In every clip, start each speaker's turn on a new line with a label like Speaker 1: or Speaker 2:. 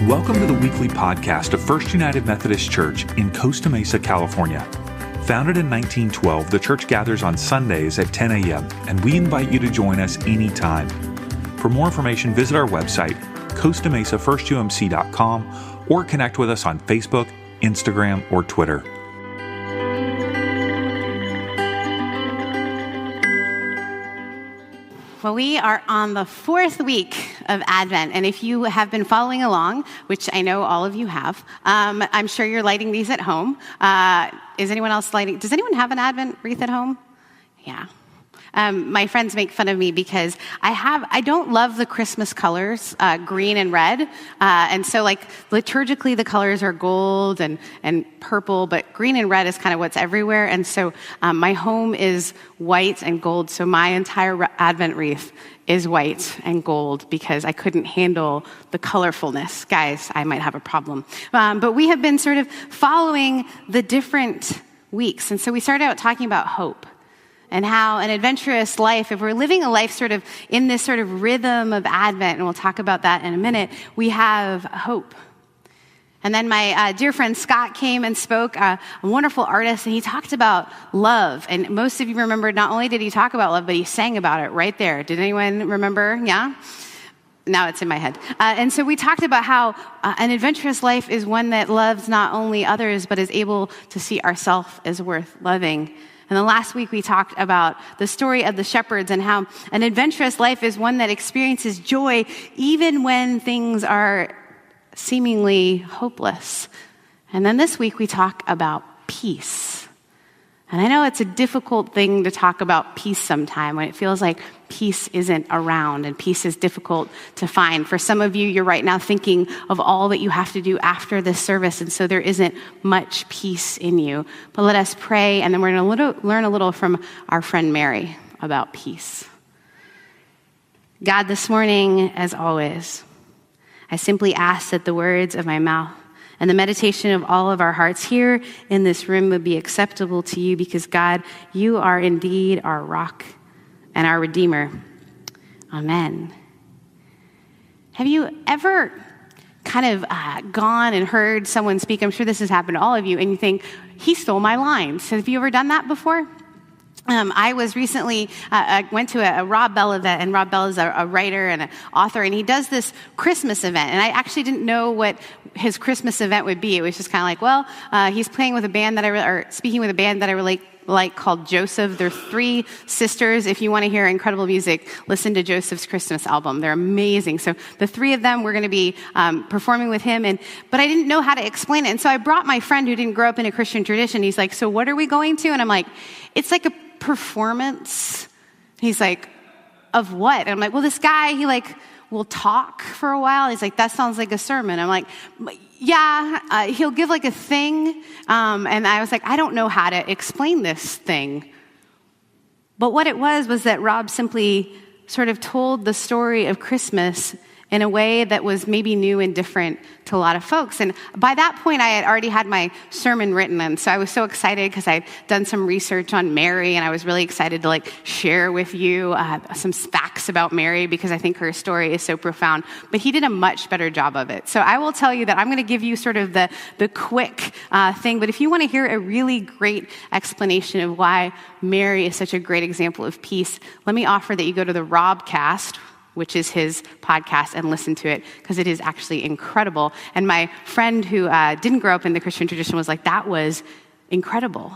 Speaker 1: Welcome to the weekly podcast of First United Methodist Church in Costa Mesa, California. Founded in 1912, the church gathers on Sundays at 10 a.m., and we invite you to join us anytime. For more information, visit our website, costamesafirst.umc.com, or connect with us on Facebook, Instagram, or Twitter.
Speaker 2: Well, we are on the fourth week of Advent, and if you have been following along, which I know all of you have, I'm sure you're lighting these at home. Is anyone else lighting? Does anyone have an Advent wreath at home? Yeah. My friends make fun of me because I don't love the Christmas colors, green and red. And so liturgically the colors are gold and purple, but green and red is kind of what's everywhere. And so my home is white and gold. So my entire Advent wreath is white and gold because I couldn't handle the colorfulness. Guys, I might have a problem. But we have been sort of following the different weeks. And so we started out talking about hope. And how an adventurous life, if we're living a life sort of in this sort of rhythm of Advent, and we'll talk about that in a minute, we have hope. And then my dear friend Scott came and spoke, a wonderful artist, and he talked about love. And most of you remember, not only did he talk about love, but he sang about it right there. Did anyone remember? Yeah? Now it's in my head. And so we talked about how an adventurous life is one that loves not only others, but is able to see ourselves as worth loving. And the last week we talked about the story of the shepherds and how an adventurous life is one that experiences joy even when things are seemingly hopeless. And then this week we talk about peace. And I know it's a difficult thing to talk about peace sometime when it feels like peace isn't around and peace is difficult to find. For some of you, you're right now thinking of all that you have to do after this service, and so there isn't much peace in you. But let us pray, and then we're going to learn a little from our friend Mary about peace. God, this morning, as always, I simply ask that the words of my mouth and the meditation of all of our hearts here in this room would be acceptable to you because, God, you are indeed our rock and our Redeemer. Amen. Have you ever kind of gone and heard someone speak? I'm sure this has happened to all of you, and you think, he stole my lines. Have you ever done that before? I was recently, I went to a Rob Bell event, and Rob Bell is a writer and an author, and he does this Christmas event, and I actually didn't know what his Christmas event would be. It was just kind of like, well, he's playing with a band speaking with a band that I really like called Joseph. They're three sisters. If you want to hear incredible music, listen to Joseph's Christmas album. They're amazing. So the three of them, we're going to be performing with him, but I didn't know how to explain it, and so I brought my friend who didn't grow up in a Christian tradition. He's like, so what are we going to? And I'm like, it's like a performance. He's like, of what? And I'm like, well, this guy, he will talk for a while. He's like, that sounds like a sermon. I'm like, yeah, he'll give a thing. And I was like, I don't know how to explain this thing. But what it was that Rob simply sort of told the story of Christmas in a way that was maybe new and different to a lot of folks. And by that point, I had already had my sermon written, and so I was so excited because I'd done some research on Mary, and I was really excited to share with you some facts about Mary because I think her story is so profound. But he did a much better job of it. So I will tell you that I'm going to give you sort of the quick thing, but if you want to hear a really great explanation of why Mary is such a great example of peace, let me offer that you go to the Robcast, which is his podcast, and listen to it because it is actually incredible. And my friend who didn't grow up in the Christian tradition was like, that was incredible.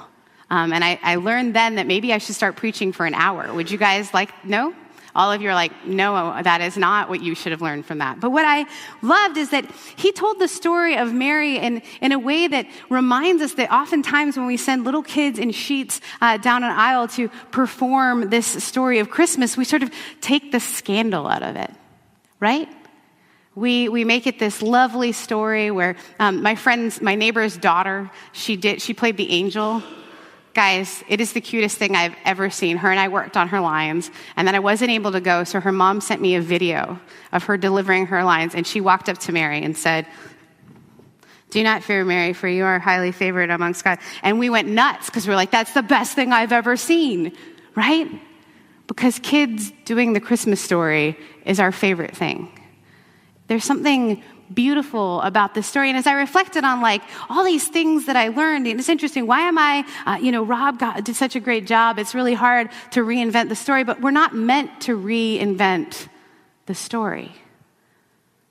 Speaker 2: And I learned then that maybe I should start preaching for an hour. Would you guys no? All of you are like, no, that is not what you should have learned from that. But what I loved is that he told the story of Mary in a way that reminds us that oftentimes when we send little kids in sheets down an aisle to perform this story of Christmas, we sort of take the scandal out of it, right? We make it this lovely story where my neighbor's daughter, she played the angel. Guys, it is the cutest thing I've ever seen. Her and I worked on her lines, and then I wasn't able to go, so her mom sent me a video of her delivering her lines, and she walked up to Mary and said, "Do not fear, Mary, for you are highly favored amongst God." And we went nuts because we're like, that's the best thing I've ever seen, right? Because kids doing the Christmas story is our favorite thing. There's something beautiful about this story. And as I reflected on like all these things that I learned, and it's interesting, why am I, Rob did such a great job. It's really hard to reinvent the story, but we're not meant to reinvent the story.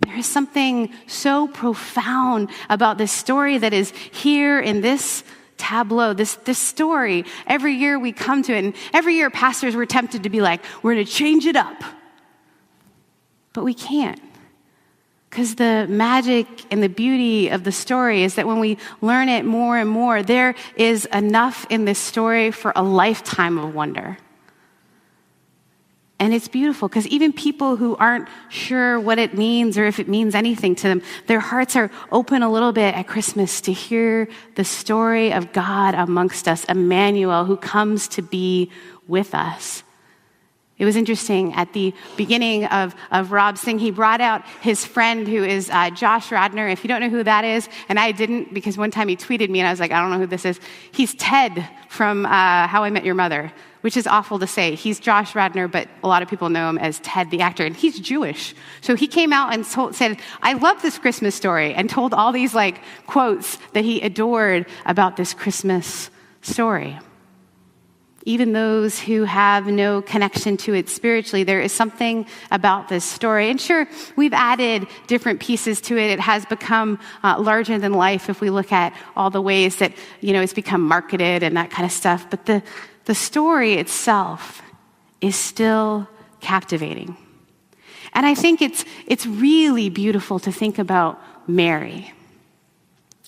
Speaker 2: There is something so profound about this story that is here in this tableau, this story. Every year we come to it, and every year pastors were tempted to be like, we're going to change it up. But we can't. Because the magic and the beauty of the story is that when we learn it more and more, there is enough in this story for a lifetime of wonder. And it's beautiful because even people who aren't sure what it means or if it means anything to them, their hearts are open a little bit at Christmas to hear the story of God amongst us, Emmanuel, who comes to be with us. It was interesting at the beginning of Rob's thing, he brought out his friend who is Josh Radnor. If you don't know who that is, and I didn't because one time he tweeted me and I was like, I don't know who this is. He's Ted from How I Met Your Mother, which is awful to say. He's Josh Radnor, but a lot of people know him as Ted the actor, and he's Jewish. So he came out and said, I love this Christmas story, and told all these like quotes that he adored about this Christmas story. Even those who have no connection to it spiritually, there is something about this story. And sure, we've added different pieces to it. It has become larger than life if we look at all the ways that, it's become marketed and that kind of stuff. But the story itself is still captivating. And I think it's really beautiful to think about Mary.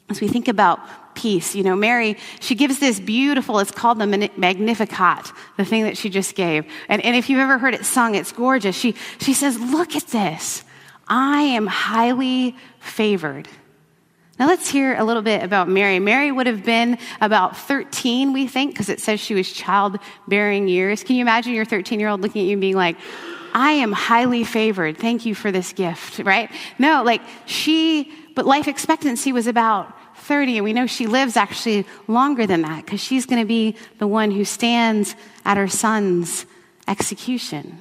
Speaker 2: As we think about peace, Mary, she gives this beautiful, it's called the Magnificat, the thing that she just gave. And if you've ever heard it sung, it's gorgeous. She says, look at this. I am highly favored. Now let's hear a little bit about Mary. Mary would have been about 13, we think, because it says she was childbearing years. Can you imagine your 13-year-old looking at you and being like, I am highly favored. Thank you for this gift, right? No, but life expectancy was about 30, and we know she lives actually longer than that because she's going to be the one who stands at her son's execution.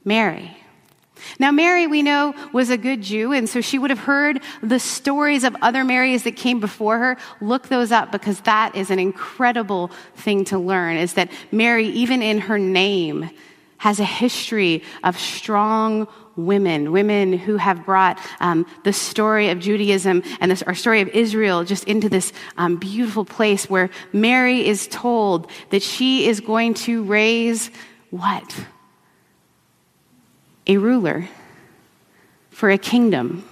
Speaker 2: Mary. Now, Mary, we know, was a good Jew, and so she would have heard the stories of other Marys that came before her. Look those up because that is an incredible thing to learn, is that Mary, even in her name, has a history of strong women who have brought the story of Judaism and our story of Israel just into this beautiful place where Mary is told that she is going to raise what? A ruler for a kingdom.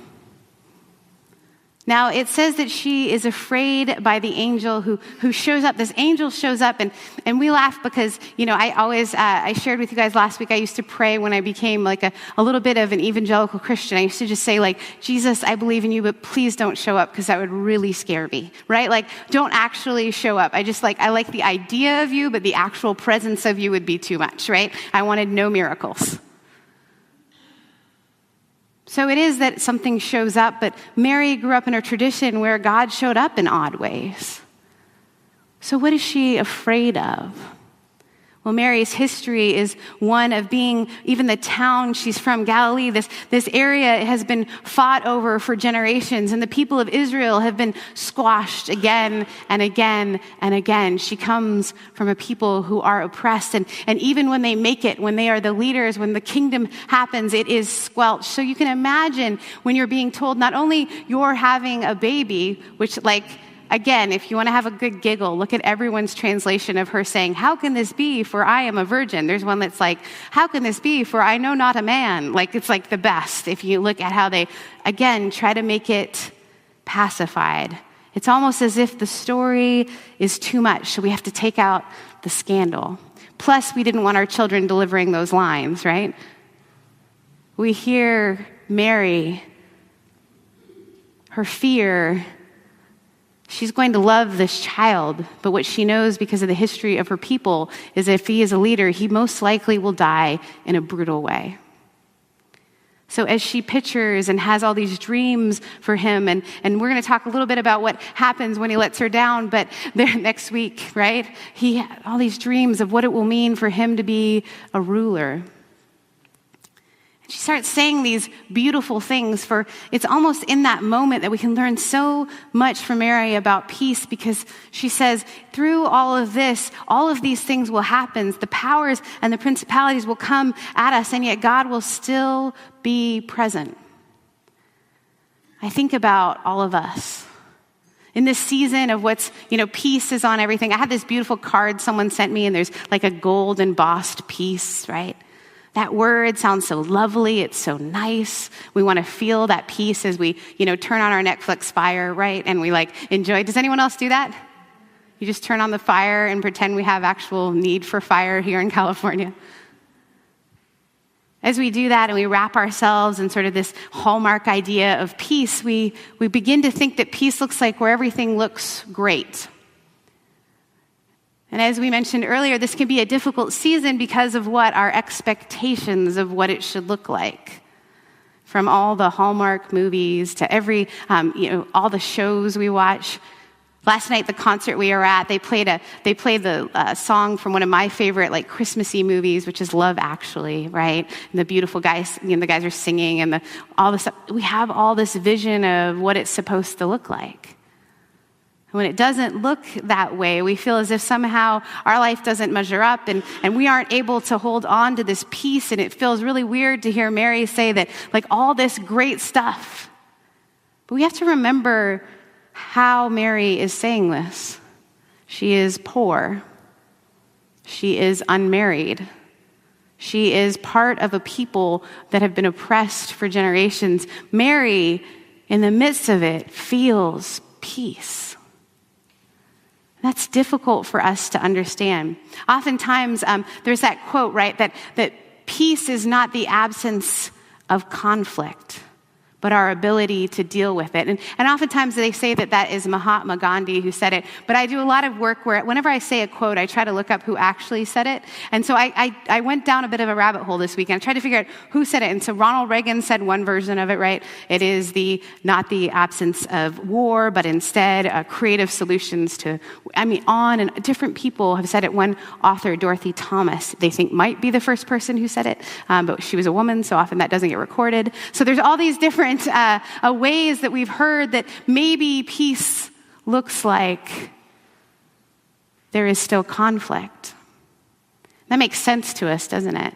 Speaker 2: Now, it says that she is afraid by the angel who shows up. This angel shows up, and we laugh because, I shared with you guys last week, I used to pray when I became like a little bit of an evangelical Christian. I used to just say like, Jesus, I believe in you, but please don't show up because that would really scare me, right? Like, don't actually show up. I like the idea of you, but the actual presence of you would be too much, right? I wanted no miracles. So it is that something shows up, but Mary grew up in a tradition where God showed up in odd ways. So what is she afraid of? Well, Mary's history is one of being, even the town she's from, Galilee, this area has been fought over for generations, and the people of Israel have been squashed again and again and again. She comes from a people who are oppressed, and even when they make it, when they are the leaders, when the kingdom happens, it is squelched. So you can imagine when you're being told not only you're having a baby, which again, if you want to have a good giggle, look at everyone's translation of her saying, how can this be, for I am a virgin? There's one that's like, how can this be, for I know not a man? It's like the best if you look at how they, again, try to make it pacified. It's almost as if the story is too much, so we have to take out the scandal. Plus, we didn't want our children delivering those lines, right? We hear Mary, her fear. She's going to love this child, but what she knows because of the history of her people is if he is a leader, he most likely will die in a brutal way. So as she pictures and has all these dreams for him, and we're going to talk a little bit about what happens when he lets her down, but next week, right? He had all these dreams of what it will mean for him to be a ruler. She starts saying these beautiful things, for it's almost in that moment that we can learn so much from Mary about peace, because she says, through all of this, all of these things will happen. The powers and the principalities will come at us, and yet God will still be present. I think about all of us. In this season of what's, peace is on everything. I had this beautiful card someone sent me, and there's like a gold embossed peace, right? That word sounds so lovely. It's so nice. We want to feel that peace as we, turn on our Netflix fire, right? And we enjoy. Does anyone else do that? You just turn on the fire and pretend we have actual need for fire here in California. As we do that and we wrap ourselves in sort of this hallmark idea of peace, we begin to think that peace looks like where everything looks great. And as we mentioned earlier, this can be a difficult season because of what our expectations of what it should look like. From all the Hallmark movies to every, all the shows we watch. Last night, the concert we were at, they played the song from one of my favorite Christmassy movies, which is Love Actually, right? And the beautiful guys, the guys are singing, and all this stuff. We have all this vision of what it's supposed to look like. When it doesn't look that way, we feel as if somehow our life doesn't measure up, and we aren't able to hold on to this peace, and it feels really weird to hear Mary say that, all this great stuff. But we have to remember how Mary is saying this. She is poor. She is unmarried. She is part of a people that have been oppressed for generations. Mary, in the midst of it, feels peace. That's difficult for us to understand. Oftentimes, there's that quote, right, that peace is not the absence of conflict, but our ability to deal with it. And oftentimes they say that is Mahatma Gandhi who said it, but I do a lot of work where whenever I say a quote, I try to look up who actually said it. And so I went down a bit of a rabbit hole this weekend. I tried to figure out who said it. And so Ronald Reagan said one version of it, right? It is not the absence of war, but instead creative solutions to, and different people have said it. One author, Dorothy Thomas, they think might be the first person who said it, but she was a woman, so often that doesn't get recorded. So there's all these different ways that we've heard that maybe peace looks like there is still conflict. That makes sense to us, doesn't it?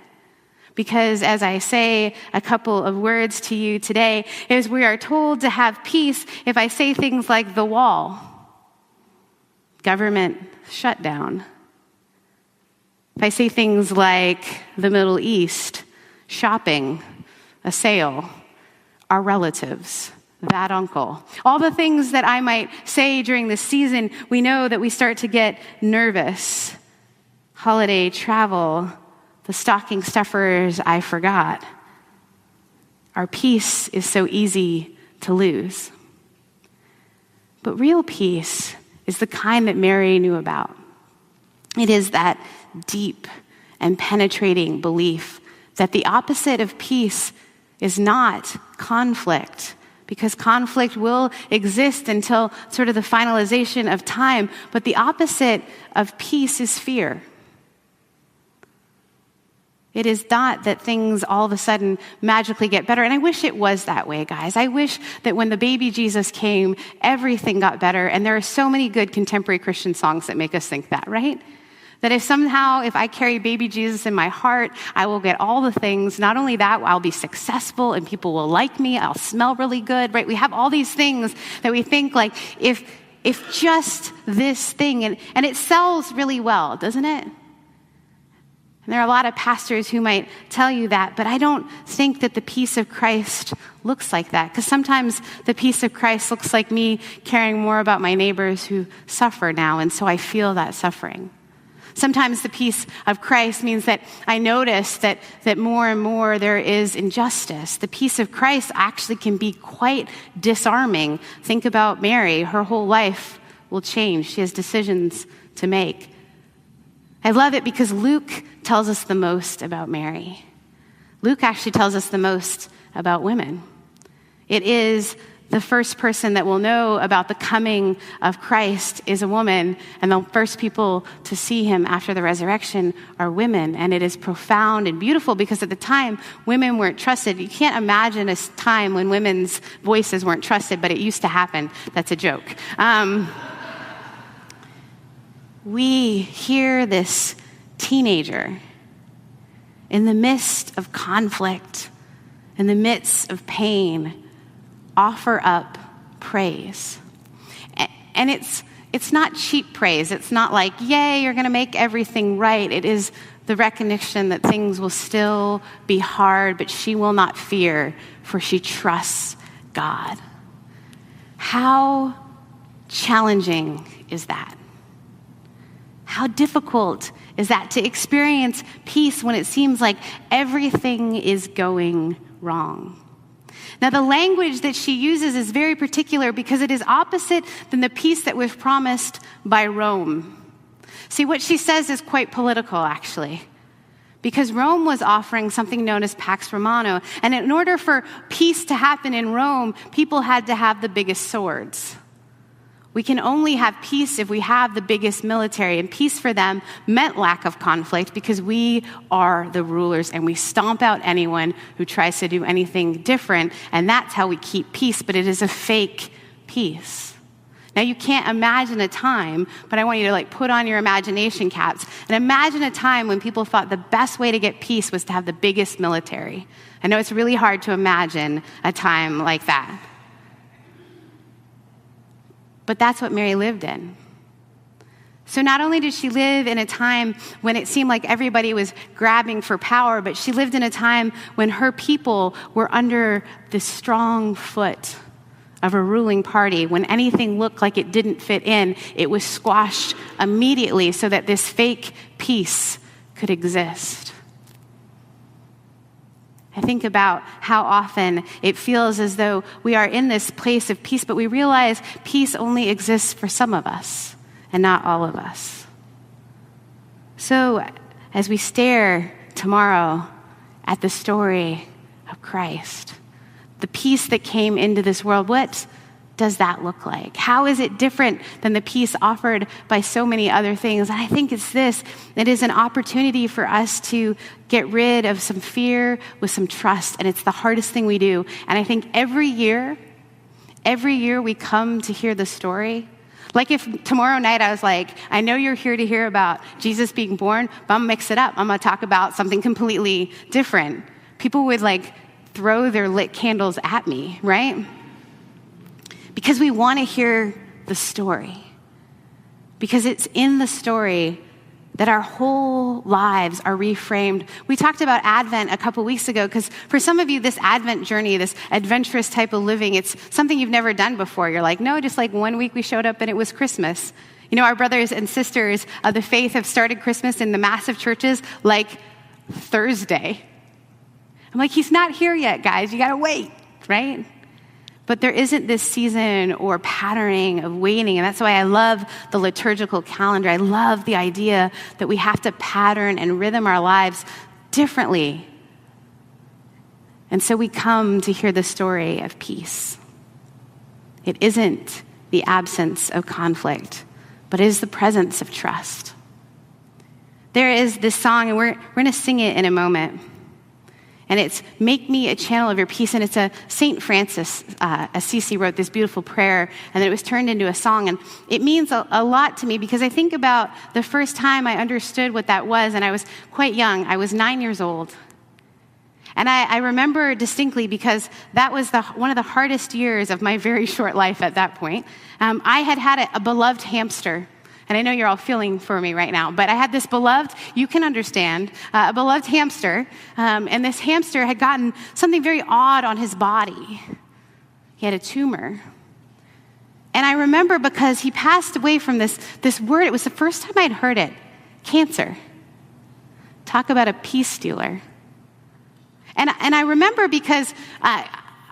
Speaker 2: Because as I say a couple of words to you today, is we are told to have peace if I say things like the wall, government shutdown. If I say things like the Middle East, shopping, a sale, our relatives, that uncle. All the things that I might say during this season, we know that we start to get nervous. Holiday travel, the stocking stuffers I forgot. Our peace is so easy to lose. But real peace is the kind that Mary knew about. It is that deep and penetrating belief that the opposite of peace is not conflict, because conflict will exist until sort of the finalization of time, but the opposite of peace is fear. It is not that things all of a sudden magically get better, and I wish it was that way, guys. I wish that when the baby Jesus came, everything got better, and there are so many good contemporary Christian songs that make us think that, right? That if I carry baby Jesus in my heart, I will get all the things. Not only that, I'll be successful and people will like me. I'll smell really good, right? We have all these things that we think if just this thing, and it sells really well, doesn't it? And there are a lot of pastors who might tell you that, but I don't think that the peace of Christ looks like that. Because sometimes the peace of Christ looks like me caring more about my neighbors who suffer now, and so I feel that suffering. Sometimes the peace of Christ means that I notice that more and more there is injustice. The peace of Christ actually can be quite disarming. Think about Mary. Her whole life will change. She has decisions to make. I love it because Luke tells us the most about Mary. Luke actually tells us the most about women. It is the first person that will know about the coming of Christ is a woman, and the first people to see him after the resurrection are women. And it is profound and beautiful because at the time, women weren't trusted. You can't imagine a time when women's voices weren't trusted, but it used to happen. That's a joke. We hear this teenager in the midst of conflict, in the midst of pain, offer up praise. And it's not cheap praise. It's not like, yay, you're going to make everything right. It is the recognition that things will still be hard, but she will not fear, for she trusts God. How challenging is that? How difficult is that to experience peace when it seems like everything is going wrong? Now, the language that she uses is very particular because it is opposite than the peace that was promised by Rome. See, what she says is quite political, actually, because Rome was offering something known as Pax Romana. And in order for peace to happen in Rome, people had to have the biggest swords. We can only have peace if we have the biggest military. And peace for them meant lack of conflict because we are the rulers and we stomp out anyone who tries to do anything different. And that's how we keep peace, but it is a fake peace. Now, you can't imagine a time, but I want you to put on your imagination caps and imagine a time when people thought the best way to get peace was to have the biggest military. I know it's really hard to imagine a time like that. But that's what Mary lived in. So not only did she live in a time when it seemed like everybody was grabbing for power, but she lived in a time when her people were under the strong foot of a ruling party. When anything looked like it didn't fit in, it was squashed immediately so that this fake peace could exist. I think about how often it feels as though we are in this place of peace, but we realize peace only exists for some of us and not all of us. So as we stare tomorrow at the story of Christ, the peace that came into this world, what does that look like? How is it different than the peace offered by so many other things? And I think it's this. It is an opportunity for us to get rid of some fear with some trust. And it's the hardest thing we do. And I think every year we come to hear the story. Like if tomorrow night I was like, I know you're here to hear about Jesus being born, but I'm going to mix it up. I'm going to talk about something completely different. People would throw their lit candles at me, right? Because we want to hear the story. Because it's in the story that our whole lives are reframed. We talked about Advent a couple weeks ago because for some of you, this Advent journey, this adventurous type of living, it's something you've never done before. You're like, no, just 1 week we showed up and it was Christmas. You know, our brothers and sisters of the faith have started Christmas in the massive churches Thursday. I'm like, he's not here yet, guys. You got to wait, right? But there isn't this season or patterning of waiting. And that's why I love the liturgical calendar. I love the idea that we have to pattern and rhythm our lives differently. And so we come to hear the story of peace. It isn't the absence of conflict, but it is the presence of trust. There is this song, and we're going to sing it in a moment. And it's "Make Me a Channel of Your Peace." And it's a St. Francis Assisi wrote this beautiful prayer, and then it was turned into a song. And it means a lot to me because I think about the first time I understood what that was, and I was quite young. I was 9 years old. And I remember distinctly because that was one of the hardest years of my very short life at that point. I had a beloved hamster. And I know you're all feeling for me right now, but I had this beloved, you can understand, a beloved hamster. And this hamster had gotten something very odd on his body. He had a tumor. And I remember because he passed away from this word, it was the first time I'd heard it, cancer. Talk about a peace stealer. And I remember because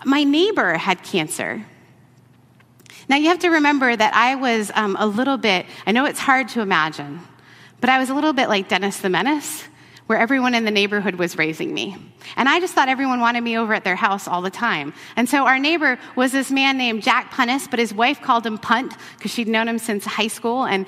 Speaker 2: my neighbor had cancer. Now, you have to remember that I was a little bit, I know it's hard to imagine, but I was a little bit like Dennis the Menace, where everyone in the neighborhood was raising me. And I just thought everyone wanted me over at their house all the time. And so our neighbor was this man named Jack Punnis, but his wife called him Punt because she'd known him since high school, and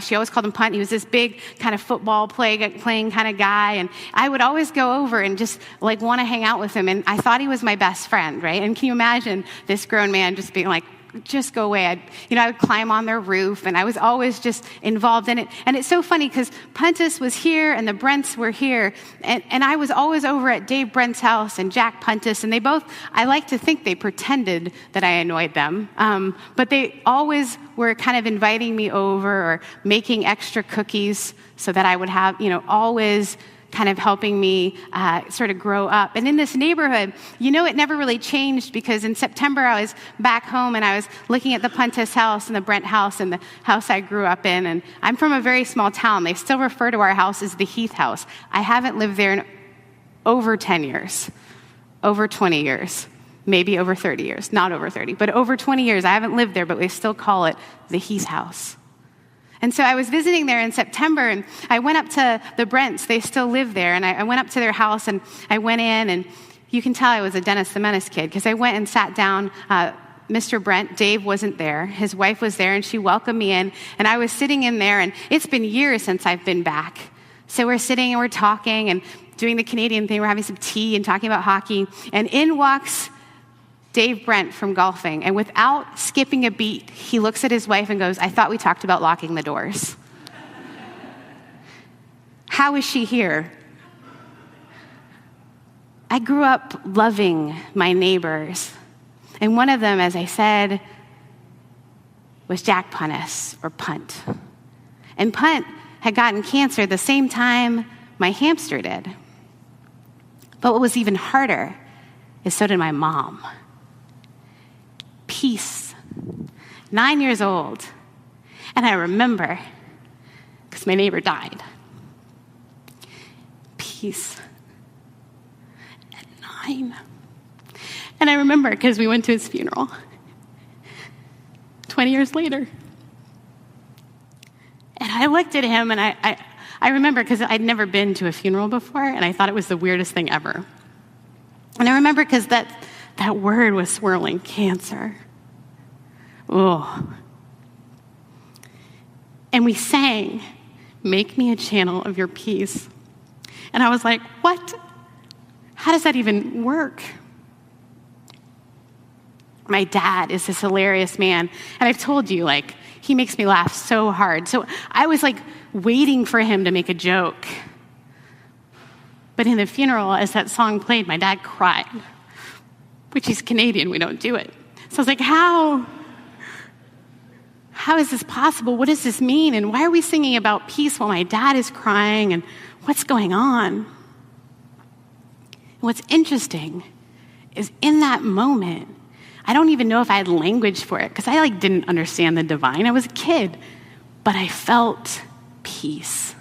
Speaker 2: she always called him Punt. He was this big kind of football playing kind of guy, and I would always go over and just like want to hang out with him, and I thought he was my best friend, right? And can you imagine this grown man just being like, just go away. I would climb on their roof, and I was always just involved in it. And it's so funny because Puntis was here and the Brents were here, and I was always over at Dave Brent's house and Jack Puntis, and they both, I like to think they pretended that I annoyed them, but they always were kind of inviting me over or making extra cookies so that I would have, always kind of helping me sort of grow up. And in this neighborhood, it never really changed because in September I was back home and I was looking at the Puntis house and the Brent house and the house I grew up in. And I'm from a very small town. They still refer to our house as the Heath house. I haven't lived there in over 10 years, over 20 years, maybe over 30 years, not over 30, but over 20 years. I haven't lived there, but we still call it the Heath house. And so I was visiting there in September, and I went up to the Brents. They still live there, and I went up to their house, and I went in, and you can tell I was a Dennis the Menace kid, because I went and sat down. Mr. Brent, Dave, wasn't there. His wife was there, and she welcomed me in, and I was sitting in there, and it's been years since I've been back. So we're sitting, and we're talking, and doing the Canadian thing. We're having some tea and talking about hockey, and in walks Dave Brent from golfing, and without skipping a beat, he looks at his wife and goes, "I thought we talked about locking the doors." How is she here? I grew up loving my neighbors, and one of them, as I said, was Jack Punnis, or Punt. And Punt had gotten cancer the same time my hamster did. But what was even harder is so did my mom. Peace, 9 years old. And I remember, because my neighbor died. Peace at 9. And I remember because we went to his funeral 20 years later. And I looked at him, and I remember because I'd never been to a funeral before, and I thought it was the weirdest thing ever. And I remember because that word was swirling, cancer. Oh. And we sang, "Make me a channel of your peace." And I was like, what? How does that even work? My dad is this hilarious man. And I've told you, he makes me laugh so hard. So I was waiting for him to make a joke. But in the funeral, as that song played, my dad cried, which he's Canadian, we don't do it. So I was like, how is this possible? What does this mean? And why are we singing about peace while my dad is crying? And what's going on? And what's interesting is in that moment, I don't even know if I had language for it because I didn't understand the divine. I was a kid, but I felt peace.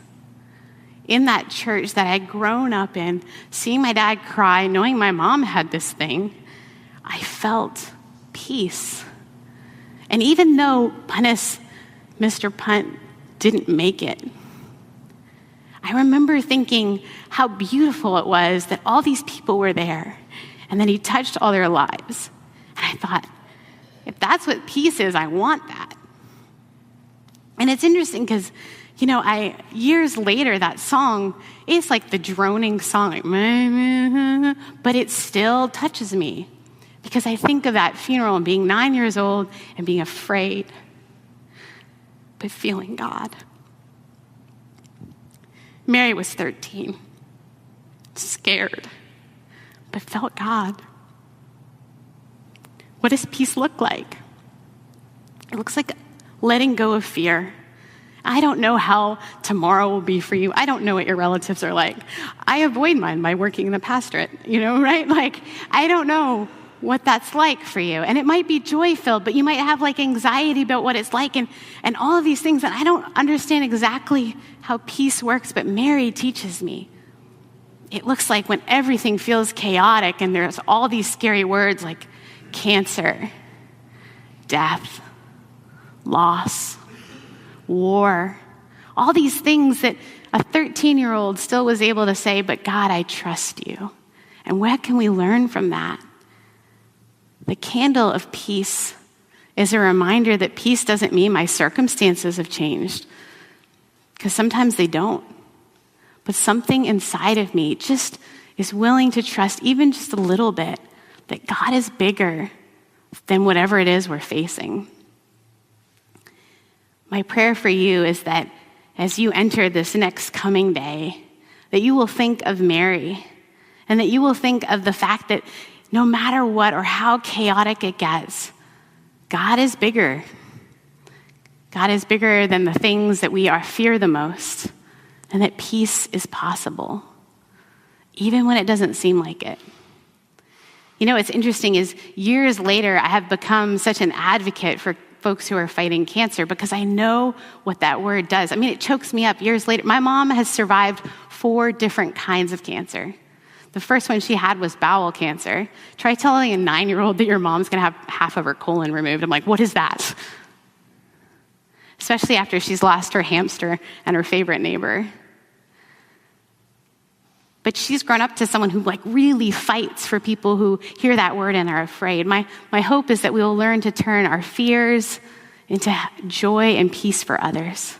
Speaker 2: In that church that I had grown up in, seeing my dad cry, knowing my mom had this thing, I felt peace. And even though Mr. Punt didn't make it, I remember thinking how beautiful it was that all these people were there and that he touched all their lives. And I thought, if that's what peace is, I want that. And it's interesting because, years later, that song is like the droning song, but it still touches me because I think of that funeral and being 9 years old and being afraid, but feeling God. Mary was 13, scared, but felt God. What does peace look like? It looks like letting go of fear. I don't know how tomorrow will be for you. I don't know what your relatives are like. I avoid mine by working in the pastorate, right? I don't know what that's like for you. And it might be joy-filled, but you might have anxiety about what it's like and all of these things. And I don't understand exactly how peace works, but Mary teaches me. It looks like when everything feels chaotic and there's all these scary words like cancer, death, loss, war, all these things that a 13-year-old still was able to say, "But God, I trust you." And what can we learn from that? The candle of peace is a reminder that peace doesn't mean my circumstances have changed, because sometimes they don't. But something inside of me just is willing to trust, even just a little bit, that God is bigger than whatever it is we're facing. My prayer for you is that as you enter this next coming day, that you will think of Mary, and that you will think of the fact that no matter what or how chaotic it gets, God is bigger. God is bigger than the things that we fear the most, and that peace is possible, even when it doesn't seem like it. You know, what's interesting is years later, I have become such an advocate for folks who are fighting cancer because I know what that word does. I mean, it chokes me up years later. My mom has survived 4 different kinds of cancer. The first one she had was bowel cancer. Try telling a 9-year-old that your mom's going to have half of her colon removed. I'm like, what is that? Especially after she's lost her hamster and her favorite neighbor. But she's grown up to someone who really fights for people who hear that word and are afraid. My hope is that we will learn to turn our fears into joy and peace for others.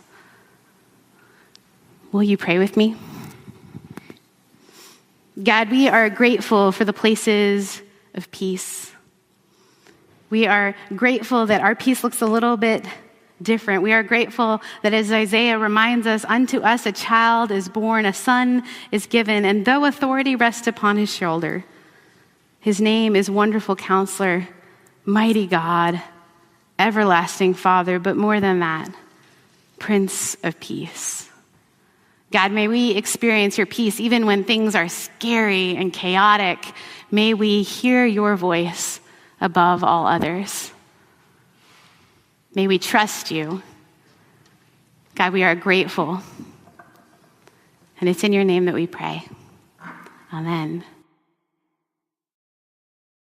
Speaker 2: Will you pray with me? God, we are grateful for the places of peace. We are grateful that our peace looks a little bit different. We are grateful that, as Isaiah reminds us, unto us a child is born, a son is given, and though authority rests upon his shoulder, his name is Wonderful Counselor, Mighty God, Everlasting Father, but more than that, Prince of Peace. God, may we experience your peace even when things are scary and chaotic. May we hear your voice above all others. May we trust you. God, we are grateful. And it's in your name that we pray. Amen.